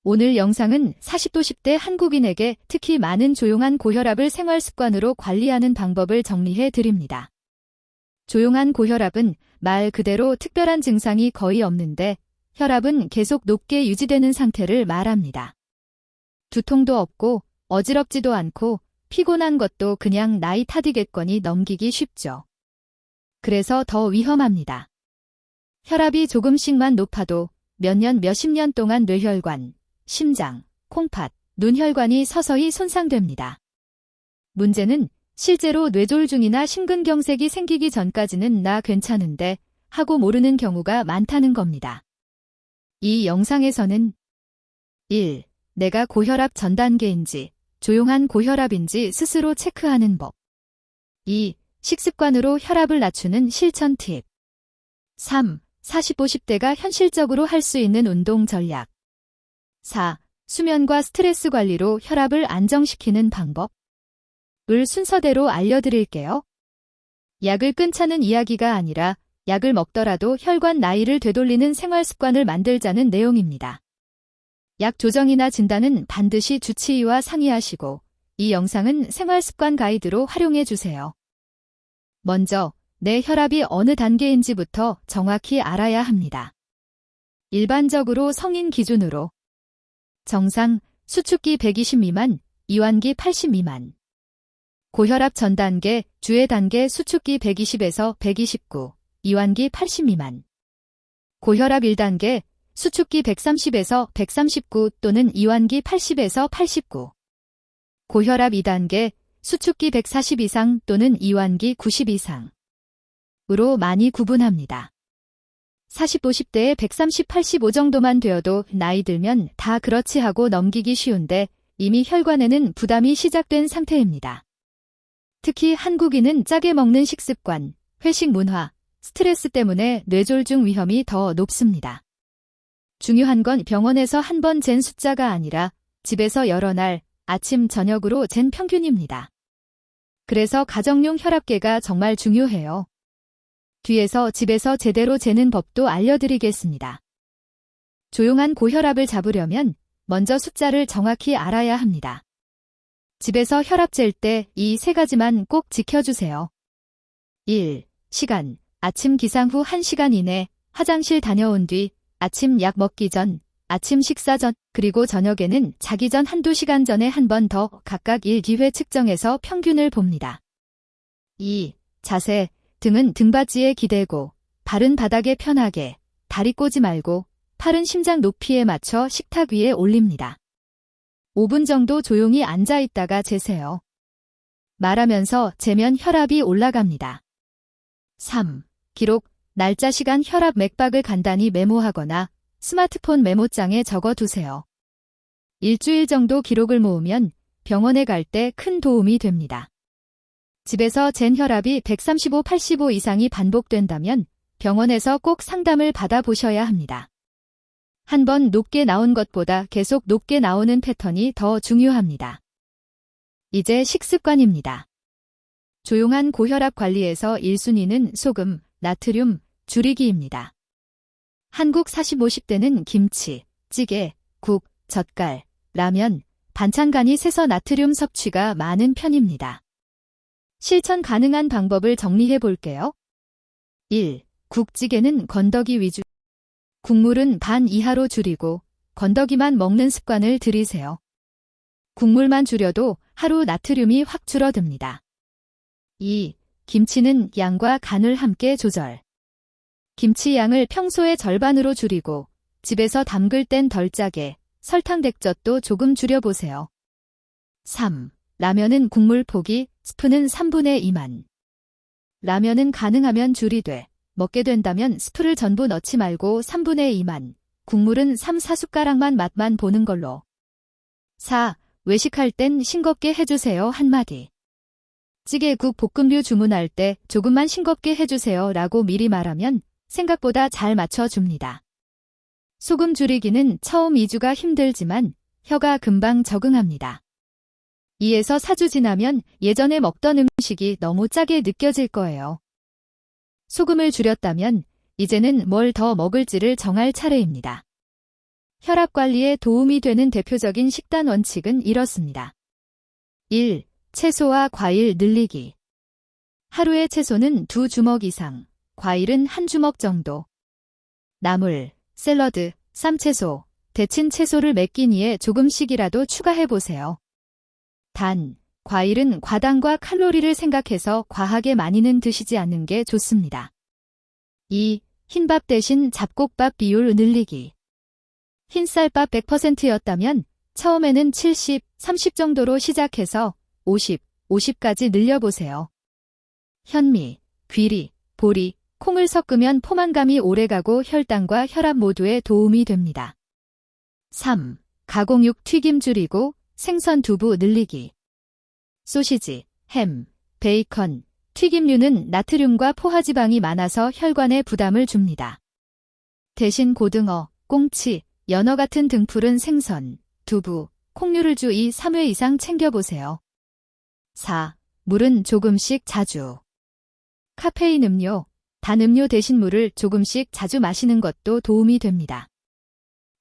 오늘 영상은 40도 10대 한국인에게 특히 많은 조용한 고혈압을 생활 습관으로 관리하는 방법을 정리해 드립니다. 조용한 고혈압은 말 그대로 특별한 증상이 거의 없는데 혈압은 계속 높게 유지되는 상태를 말합니다. 두통도 없고 어지럽지도 않고 피곤한 것도 그냥 나이 탓이겠거니 넘기기 쉽죠. 그래서 더 위험합니다. 혈압이 조금씩만 높아도 몇 년 몇십 년 동안 뇌혈관, 심장, 콩팥, 눈혈관이 서서히 손상됩니다. 문제는 실제로 뇌졸중이나 심근경색이 생기기 전까지는 나 괜찮은데 하고 모르는 경우가 많다는 겁니다. 이 영상에서는 1. 내가 고혈압 전 단계인지 조용한 고혈압인지 스스로 체크하는 법. 2. 식습관으로 혈압을 낮추는 실천 팁. 3. 40, 50대가 현실적으로 할 수 있는 운동 전략. 4. 수면과 스트레스 관리로 혈압을 안정시키는 방법. 을 순서대로 알려드릴게요. 약을 끊자는 이야기가 아니라 약을 먹더라도 혈관 나이를 되돌리는 생활 습관을 만들자는 내용입니다. 약 조정이나 진단은 반드시 주치의와 상의하시고 이 영상은 생활 습관 가이드로 활용해 주세요. 먼저 내 혈압이 어느 단계인지부터 정확히 알아야 합니다. 일반적으로 성인 기준으로 정상, 수축기 120 미만, 이완기 80 미만. 고혈압 전 단계, 주의 단계 수축기 120에서 129, 이완기 80 미만. 고혈압 1단계, 수축기 130에서 139 또는 이완기 80에서 89. 고혈압 2단계, 수축기 140 이상 또는 이완기 90 이상. 으로 많이 구분합니다. 40, 50대에 130, 85 정도만 되어도 나이 들면 다 그렇지 하고 넘기기 쉬운데 이미 혈관에는 부담이 시작된 상태입니다. 특히 한국인은 짜게 먹는 식습관, 회식 문화, 스트레스 때문에 뇌졸중 위험이 더 높습니다. 중요한 건 병원에서 한 번 잰 숫자가 아니라 집에서 여러 날, 아침, 저녁으로 잰 평균입니다. 그래서 가정용 혈압계가 정말 중요해요. 뒤에서 집에서 제대로 재는 법도 알려드리겠습니다. 조용한 고혈압을 잡으려면 먼저 숫자를 정확히 알아야 합니다. 집에서 혈압 잴 때 이 세 가지만 꼭 지켜주세요. 1. 시간. 아침 기상 후 1시간 이내, 화장실 다녀온 뒤, 아침 약 먹기 전, 아침 식사 전, 그리고 저녁에는 자기 전 한두 시간 전에 한 번 더 각각 1기회 측정해서 평균을 봅니다. 2. 자세. 등은 등받이에 기대고, 발은 바닥에 편하게, 다리 꼬지 말고, 팔은 심장 높이에 맞춰 식탁 위에 올립니다. 5분 정도 조용히 앉아 있다가 재세요. 말하면서 재면 혈압이 올라갑니다. 3. 기록, 날짜 시간 혈압 맥박을 간단히 메모하거나 스마트폰 메모장에 적어두세요. 일주일 정도 기록을 모으면 병원에 갈 때 큰 도움이 됩니다. 집에서 잰 혈압이 135, 85 이상이 반복된다면 병원에서 꼭 상담을 받아보셔야 합니다. 한 번 높게 나온 것보다 계속 높게 나오는 패턴이 더 중요합니다. 이제 식습관입니다. 조용한 고혈압 관리에서 1순위는 소금, 나트륨, 줄이기입니다. 한국 40, 50대는 김치, 찌개, 국, 젓갈, 라면, 반찬 간이 세서 나트륨 섭취가 많은 편입니다. 실천 가능한 방법을 정리해 볼게요. 1. 국찌개는 건더기 위주. 국물은 반 이하로 줄이고 건더기만 먹는 습관을 들이세요. 국물만 줄여도 하루 나트륨이 확 줄어듭니다. 2. 김치는 양과 간을 함께 조절. 김치 양을 평소의 절반으로 줄이고 집에서 담글 땐 덜 짜게 설탕 백젓도 조금 줄여보세요. 3. 라면은 국물 포기, 스프는 3분의 2만. 라면은 가능하면 줄이되 먹게 된다면 스프를 전부 넣지 말고 3분의 2만, 국물은 3, 4숟가락만 맛만 보는 걸로. 4. 외식할 땐 싱겁게 해주세요 한마디. 찌개, 국, 볶음류 주문할 때 조금만 싱겁게 해주세요 라고 미리 말하면 생각보다 잘 맞춰줍니다. 소금 줄이기는 처음 2주가 힘들지만 혀가 금방 적응합니다. 2에서 4주 지나면 예전에 먹던 음식이 너무 짜게 느껴질 거예요. 소금을 줄였다면 이제는 뭘 더 먹을지를 정할 차례입니다. 혈압 관리에 도움이 되는 대표적인 식단 원칙은 이렇습니다. 1. 채소와 과일 늘리기. 하루에 채소는 2주먹 이상, 과일은 1주먹 정도. 나물, 샐러드, 쌈채소, 데친 채소를 몇 끼니에 조금씩이라도 추가해보세요. 단, 과일은 과당과 칼로리를 생각해서 과하게 많이는 드시지 않는 게 좋습니다. 2. 흰밥 대신 잡곡밥 비율 늘리기. 흰쌀밥 100%였다면 처음에는 70, 30 정도로 시작해서 50, 50까지 늘려보세요. 현미, 귀리, 보리, 콩을 섞으면 포만감이 오래가고 혈당과 혈압 모두에 도움이 됩니다. 3. 가공육 튀김 줄이고 생선 두부 늘리기. 소시지, 햄, 베이컨, 튀김류는 나트륨과 포화지방이 많아서 혈관에 부담을 줍니다. 대신 고등어, 꽁치, 연어 같은 등푸른 생선, 두부, 콩류를 주 2, 3회 이상 챙겨보세요. 4. 물은 조금씩 자주. 카페인 음료, 단 음료 대신 물을 조금씩 자주 마시는 것도 도움이 됩니다.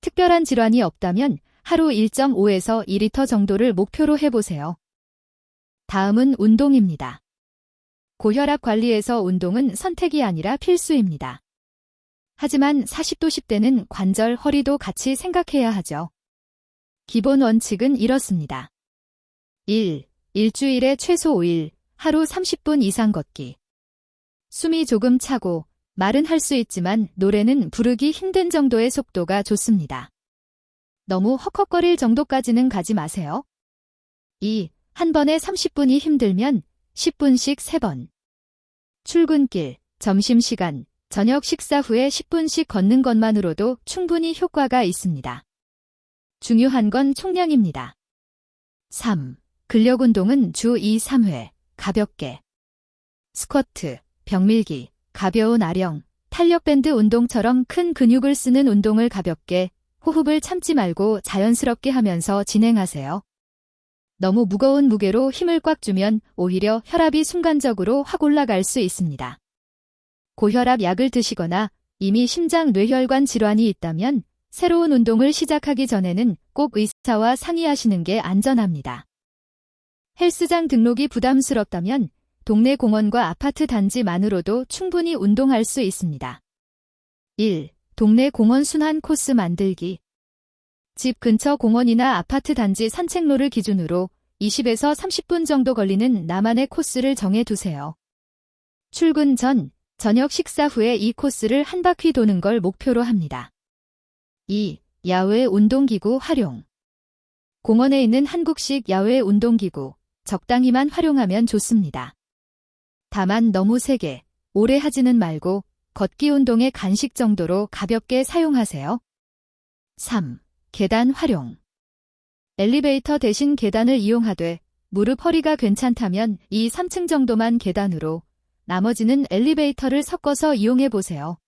특별한 질환이 없다면 하루 1.5에서 2리터 정도를 목표로 해보세요. 다음은 운동입니다. 고혈압 관리에서 운동은 선택이 아니라 필수입니다. 하지만 40도 10대는 관절, 허리도 같이 생각해야 하죠. 기본 원칙은 이렇습니다. 1. 일주일에 최소 5일, 하루 30분 이상 걷기. 숨이 조금 차고 말은 할 수 있지만 노래는 부르기 힘든 정도의 속도가 좋습니다. 너무 헉헉거릴 정도까지는 가지 마세요. 2. 한 번에 30분이 힘들면 10분씩 3번. 출근길, 점심시간, 저녁 식사 후에 10분씩 걷는 것만으로도 충분히 효과가 있습니다. 중요한 건 총량입니다. 3. 근력 운동은 주 2, 3회, 가볍게. 스쿼트, 벽밀기, 가벼운 아령, 탄력밴드 운동처럼 큰 근육을 쓰는 운동을 가볍게, 호흡을 참지 말고 자연스럽게 하면서 진행하세요. 너무 무거운 무게로 힘을 꽉 주면 오히려 혈압이 순간적으로 확 올라갈 수 있습니다. 고혈압 약을 드시거나 이미 심장 뇌혈관 질환이 있다면 새로운 운동을 시작하기 전에는 꼭 의사와 상의하시는 게 안전합니다. 헬스장 등록이 부담스럽다면 동네 공원과 아파트 단지만으로도 충분히 운동할 수 있습니다. 1. 동네 공원 순환 코스 만들기. 집 근처 공원이나 아파트 단지 산책로를 기준으로 20에서 30분 정도 걸리는 나만의 코스를 정해두세요. 출근 전, 저녁 식사 후에 이 코스를 한 바퀴 도는 걸 목표로 합니다. 2. 야외 운동기구 활용. 공원에 있는 한국식 야외 운동기구, 적당히만 활용하면 좋습니다. 다만 너무 세게, 오래 하지는 말고 걷기 운동의 간식 정도로 가볍게 사용하세요. 3. 계단 활용. 엘리베이터 대신 계단을 이용하되 무릎 허리가 괜찮다면 2, 3층 정도만 계단으로 나머지는 엘리베이터를 섞어서 이용해보세요.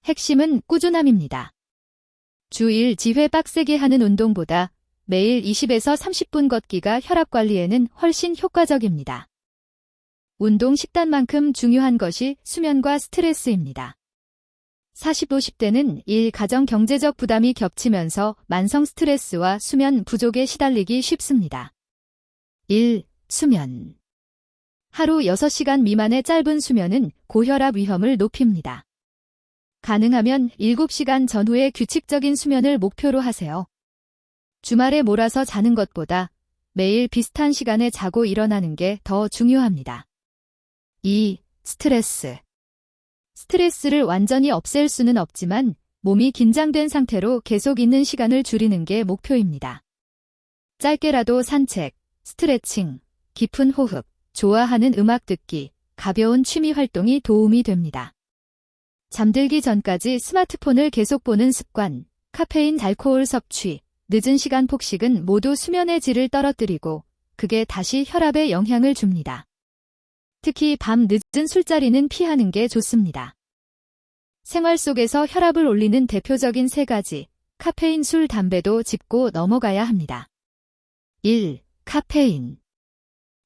핵심은 꾸준함입니다. 주 1 지회 빡세게 하는 운동보다 매일 20에서 30분 걷기가 혈압 관리에는 훨씬 효과적입니다. 운동 식단만큼 중요한 것이 수면과 스트레스입니다. 40, 50대는 일, 가정 경제적 부담이 겹치면서 만성 스트레스와 수면 부족에 시달리기 쉽습니다. 1. 수면. 하루 6시간 미만의 짧은 수면은 고혈압 위험을 높입니다. 가능하면 7시간 전후의 규칙적인 수면을 목표로 하세요. 주말에 몰아서 자는 것보다 매일 비슷한 시간에 자고 일어나는 게 더 중요합니다. 2. 스트레스. 스트레스를 완전히 없앨 수는 없지만 몸이 긴장된 상태로 계속 있는 시간을 줄이는 게 목표입니다. 짧게라도 산책, 스트레칭, 깊은 호흡, 좋아하는 음악 듣기, 가벼운 취미 활동이 도움이 됩니다. 잠들기 전까지 스마트폰을 계속 보는 습관, 카페인, 알코올 섭취, 늦은 시간 폭식은 모두 수면의 질을 떨어뜨리고 그게 다시 혈압에 영향을 줍니다. 특히 밤 늦은 술자리는 피하는 게 좋습니다. 생활 속에서 혈압을 올리는 대표적인 3가지, 카페인, 술, 담배도 짚고 넘어가야 합니다. 1. 카페인.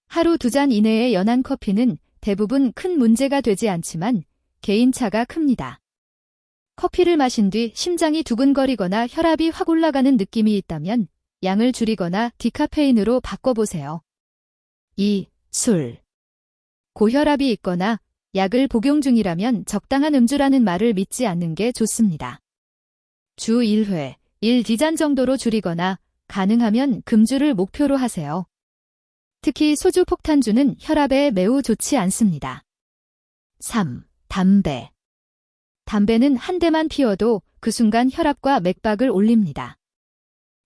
하루 2잔 이내의 연한 커피는 대부분 큰 문제가 되지 않지만 개인차가 큽니다. 커피를 마신 뒤 심장이 두근거리거나 혈압이 확 올라가는 느낌이 있다면 양을 줄이거나 디카페인으로 바꿔보세요. 2. 술. 고혈압이 있거나 약을 복용 중이라면 적당한 음주라는 말을 믿지 않는 게 좋습니다. 주 1회, 1디잔 정도로 줄이거나 가능하면 금주를 목표로 하세요. 특히 소주 폭탄주는 혈압에 매우 좋지 않습니다. 3. 담배. 담배는 한 대만 피워도 그 순간 혈압과 맥박을 올립니다.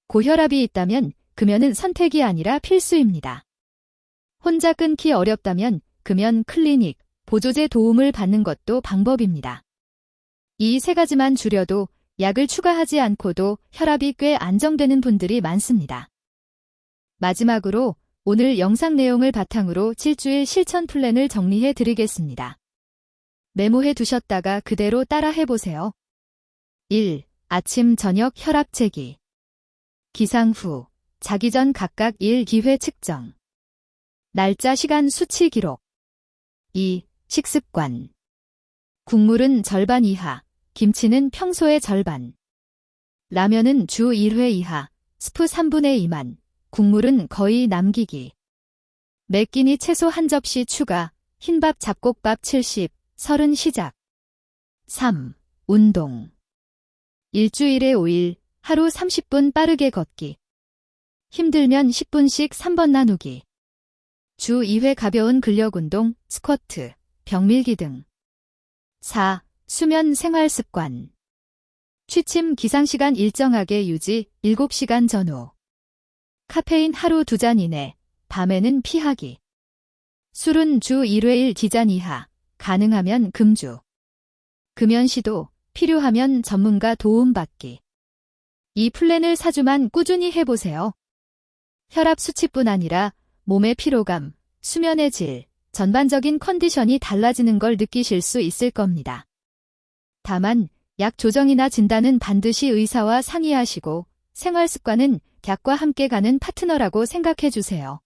고혈압이 있다면 금연은 선택이 아니라 필수입니다. 혼자 끊기 어렵다면 금연 클리닉, 보조제 도움을 받는 것도 방법입니다. 이 세 가지만 줄여도 약을 추가하지 않고도 혈압이 꽤 안정되는 분들이 많습니다. 마지막으로 오늘 영상 내용을 바탕으로 7주일 실천 플랜을 정리해 드리겠습니다. 메모해 두셨다가 그대로 따라 해보세요. 1. 아침 저녁 혈압 재기. 기상 후, 자기 전 각각 1기회 측정. 날짜 시간 수치 기록. 2. 식습관. 국물은 절반 이하, 김치는 평소의 절반. 라면은 주 1회 이하, 스프 3분의 2만, 국물은 거의 남기기. 매 끼니 채소 한 접시 추가, 흰밥 잡곡밥 70, 30 시작. 3. 운동. 일주일에 5일, 하루 30분 빠르게 걷기. 힘들면 10분씩 3번 나누기. 주 2회 가벼운 근력운동, 스쿼트, 벽밀기 등. 4. 수면 생활 습관. 취침 기상시간 일정하게 유지, 7시간 전후. 카페인 하루 2잔 이내, 밤에는 피하기. 술은 주 1회 1디잔 이하, 가능하면 금주. 금연 시도, 필요하면 전문가 도움받기. 이 플랜을 4주만 꾸준히 해보세요. 혈압 수치뿐 아니라 몸의 피로감, 수면의 질, 전반적인 컨디션이 달라지는 걸 느끼실 수 있을 겁니다. 다만 약 조정이나 진단은 반드시 의사와 상의하시고 생활 습관은 약과 함께 가는 파트너라고 생각해 주세요.